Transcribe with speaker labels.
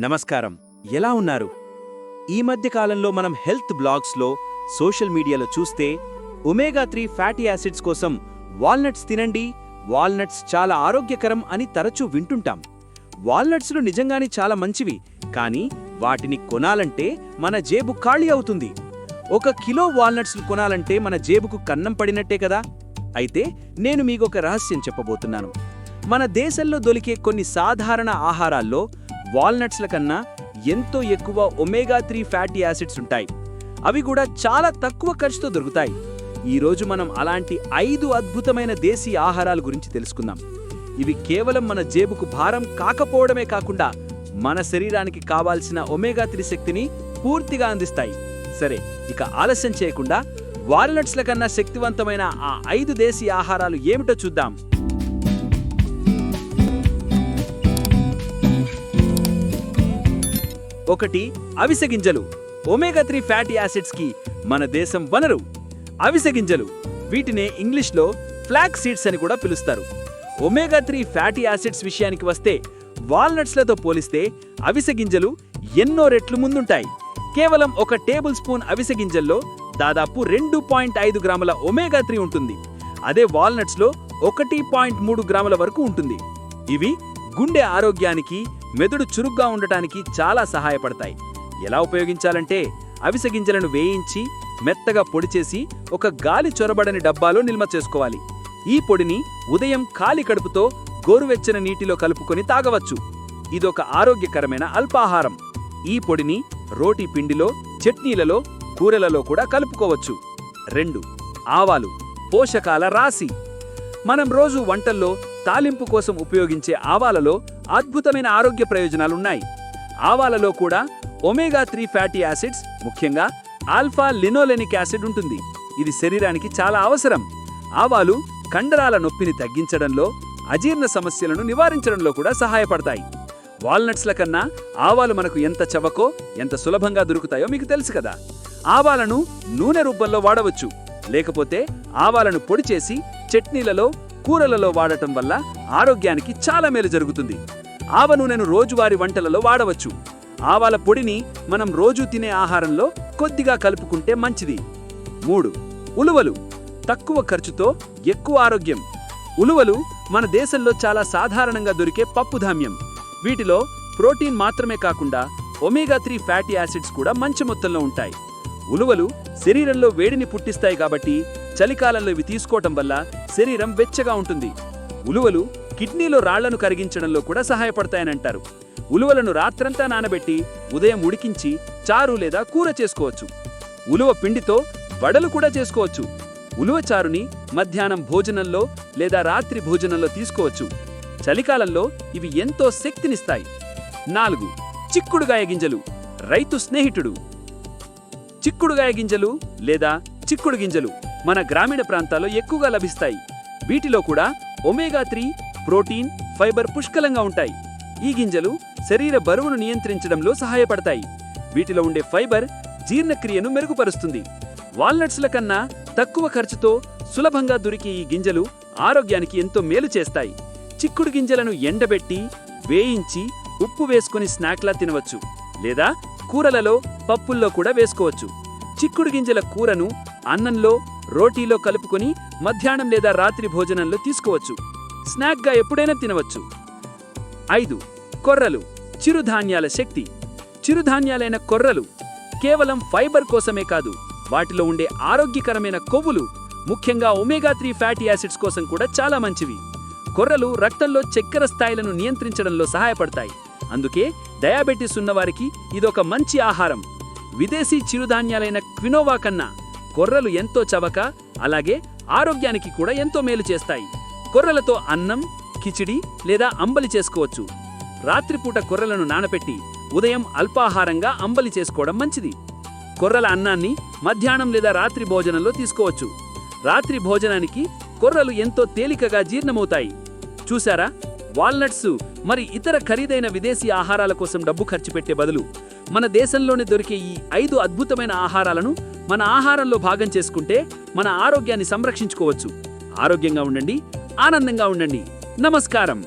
Speaker 1: నమస్కారం. ఎలా ఉన్నారు? ఈ మధ్య కాలంలో మనం హెల్త్ బ్లాగ్స్లో, సోషల్ మీడియాలో చూస్తే ఒమేగా 3 ఫ్యాటీ యాసిడ్స్ కోసం వాల్నట్స్ తినండి, వాల్నట్స్ చాలా ఆరోగ్యకరం అని తరచూ వింటుంటాం. వాల్నట్స్లు నిజంగానే చాలా మంచివి, కానీ వాటిని కొనాలంటే మన జేబు ఖాళీ అవుతుంది. 1 కిలో వాల్నట్స్లు కొనాలంటే మన జేబుకు కన్నం పడినట్టే కదా. అయితే నేను మీకొక రహస్యం చెప్పబోతున్నాను. మన దేశంలో దొరికే కొన్ని సాధారణ ఆహారాల్లో వాల్నట్స్ల కన్నా ఎంతో ఎక్కువ ఒమేగా 3 ఫ్యాటీ యాసిడ్స్ ఉంటాయి. అవి కూడా చాలా తక్కువ ఖర్చుతో దొరుకుతాయి. ఈరోజు మనం అలాంటి 5 అద్భుతమైన దేశీ ఆహారాల గురించి తెలుసుకుందాం. ఇవి కేవలం మన జేబుకు భారం కాకపోవడమే కాకుండా మన శరీరానికి కావాల్సిన ఒమేగా 3 శక్తిని పూర్తిగా అందిస్తాయి. సరే, ఇక ఆలస్యం చేయకుండా వాల్నట్స్ల కన్నా శక్తివంతమైన ఆ 5 దేశీ ఆహారాలు ఏమిటో చూద్దాం. 1. అవిసె గింజలు. ఒమేగా 3 ఫ్యాటీ యాసిడ్స్ కి మన దేశం వనరు. అవిసె గింజలు, వీటినే ఇంగ్లీష్లో ఫ్లాక్స్ సీడ్స్ అని కూడా పిలుస్తారు. ఒమేగా 3 ఫ్యాటీ యాసిడ్స్ విషయానికి వస్తే వాల్నట్స్లతో పోలిస్తే అవిసె గింజలు ఎన్నో రెట్లు ముందుంటాయి. కేవలం 1 టేబుల్ స్పూన్ అవిసె గింజల్లో దాదాపు 2.5 గ్రాముల ఒమేగా 3 ఉంటుంది. అదే వాల్నట్స్లో 1.3 గ్రాముల వరకు ఉంటుంది. ఇవి గుండె ఆరోగ్యానికి, మెదడు చురుగ్గా ఉండటానికి చాలా సహాయపడతాయి. ఎలా ఉపయోగించాలంటే, అవిసె గింజలను వేయించి మెత్తగా పొడి చేసి ఒక గాలి చొరబడని డబ్బాలో నిల్వ చేసుకోవాలి. ఈ పొడిని ఉదయం ఖాళీ కడుపుతో గోరువెచ్చని నీటిలో కలుపుకొని తాగవచ్చు. ఇదొక ఆరోగ్యకరమైన అల్పాహారం. ఈ పొడిని రోటీ పిండిలో, చట్నీలలో, కూరలలో కూడా కలుపుకోవచ్చు. 2. ఆవాలు. పోషకాల రాశి. మనం రోజు వంటల్లో తాలింపు కోసం ఉపయోగించే ఆవాలలో అద్భుతమైన ఆరోగ్య ప్రయోజనాలున్నాయి. ఆవాలలో కూడా ఒమేగా 3 ఫ్యాటీ యాసిడ్స్, ముఖ్యంగా ఆల్ఫా లినోలెనిక్ యాసిడ్ ఉంటుంది. ఇది శరీరానికి చాలా అవసరం. ఆవాలు కండరాల నొప్పిని తగ్గించడంలో, అజీర్ణ సమస్యలను నివారించడంలో కూడా సహాయపడతాయి. వాల్నట్స్ల కన్నా ఆవాలు మనకు ఎంత చవకో, ఎంత సులభంగా దొరుకుతాయో మీకు తెలుసు కదా. ఆవాలను నూనె రూపంలో వాడవచ్చు, లేకపోతే ఆవాలను పొడి చేసి చట్నీలలో, కూరలలో వాడటం వల్ల ఆరోగ్యానికి చాలా మేలు జరుగుతుంది. ఆవ నూనెను రోజువారీ వంటలలో వాడవచ్చు. ఆవాల పొడిని మనం రోజూ తినే ఆహారంలో కొద్దిగా కలుపుకుంటే మంచిది. 3. ఉలువలు. తక్కువ ఖర్చుతో ఎక్కువ ఆరోగ్యం. ఉలువలు మన దేశంలో చాలా సాధారణంగా దొరికే పప్పుధాన్యం. వీటిలో ప్రోటీన్ మాత్రమే కాకుండా ఒమేగా 3 ఫ్యాటీ యాసిడ్స్ కూడా మంచి మొత్తంలో ఉంటాయి. ఉలువలు శరీరంలో వేడిని పుట్టిస్తాయి కాబట్టి చలికాలంలో ఇవి తీసుకోవటం వల్ల శరీరం వెచ్చగా ఉంటుంది. ఉలువలు కిడ్నీలో రాళ్లను కరిగించడంలో కూడా సహాయపడతాయనంటారు. ఉలువలను రాత్రంతా నానబెట్టి ఉదయం ఉడికించి చారు లేదా కూర చేసుకోవచ్చు. ఉలువ పిండితో వడలు కూడా చేసుకోవచ్చు. ఉలువ చారుని మధ్యాహ్నం భోజనంలో లేదా రాత్రి భోజనంలో తీసుకోవచ్చు. చలికాలంలో ఇవి ఎంతో శక్తినిస్తాయి. 4. చిక్కుడుగాయ గింజలు. రైతు స్నేహితుడు. చిక్కుడుగాయ గింజలు లేదా చిక్కుడు గింజలు మన గ్రామీణ ప్రాంతాల్లో ఎక్కువగా లభిస్తాయి. వీటిలో కూడా ఒమేగా 3, ప్రోటీన్, ఫైబర్ పుష్కలంగా ఉంటాయి. ఈ గింజలు శరీర బరువును నియంత్రించడంలో సహాయపడతాయి. వీటిలో ఉండే ఫైబర్ జీర్ణక్రియను మెరుగుపరుస్తుంది. వాల్నట్స్ల కన్నా తక్కువ ఖర్చుతో సులభంగా దొరికే ఈ గింజలు ఆరోగ్యానికి ఎంతో మేలు చేస్తాయి. చిక్కుడు గింజలను ఎండబెట్టి, వేయించి, ఉప్పు వేసుకుని స్నాక్లా తినవచ్చు, లేదా కూరలలో, పప్పుల్లో కూడా వేసుకోవచ్చు. చిక్కుడు గింజల కూరను అన్నంలో, రోటీలో కలుపుకొని మధ్యాహ్నం లేదా రాత్రి భోజనంలో తీసుకోవచ్చు. స్నాక్గా ఎప్పుడైనా తినవచ్చు. 5. కొర్రలు. చిరుధాన్యాల శక్తి. చిరుధాన్యాలైన కొర్రలు కేవలం ఫైబర్ కోసమే కాదు, వాటిలో ఉండే ఆరోగ్యకరమైన కొవ్వులు, ముఖ్యంగా ఒమేగా 3 ఫ్యాటీ యాసిడ్స్ కోసం కూడా చాలా మంచివి. కొర్రలు రక్తంలో చక్కెర స్థాయిలను నియంత్రించడంలో సహాయపడతాయి. అందుకే డయాబెటీస్ ఉన్నవారికి ఇదొక మంచి ఆహారం. విదేశీ చిరుధాన్యాలైన క్వినోవా కన్నా కొర్రలు ఎంతో చవక, అలాగే ఆరోగ్యానికి కూడా ఎంతో మేలు చేస్తాయి. కొర్రలతో అన్నం, కిచిడి లేదా అంబలి చేసుకోవచ్చు. రాత్రిపూట కొర్రలను నానపెట్టి ఉదయం అల్పాహారంగా అంబలి చేసుకోవడం మంచిది. కొర్రల అన్నాన్ని మధ్యాహ్నం లేదా రాత్రి భోజనంలో తీసుకోవచ్చు. రాత్రి భోజనానికి కొర్రలు ఎంతో తేలికగా జీర్ణమవుతాయి. చూసారా, వాల్నట్స్ మరి ఇతర ఖరీదైన విదేశీ ఆహారాల కోసం డబ్బు ఖర్చు పెట్టే బదులు మన దేశంలోనే దొరికే ఈ 5 అద్భుతమైన ఆహారాలను మన ఆహారంలో భాగం చేసుకుంటే మన ఆరోగ్యాన్ని సంరక్షించుకోవచ్చు. ఆరోగ్యంగా ఉండండి, ఆనందంగా ఉండండి. నమస్కారం.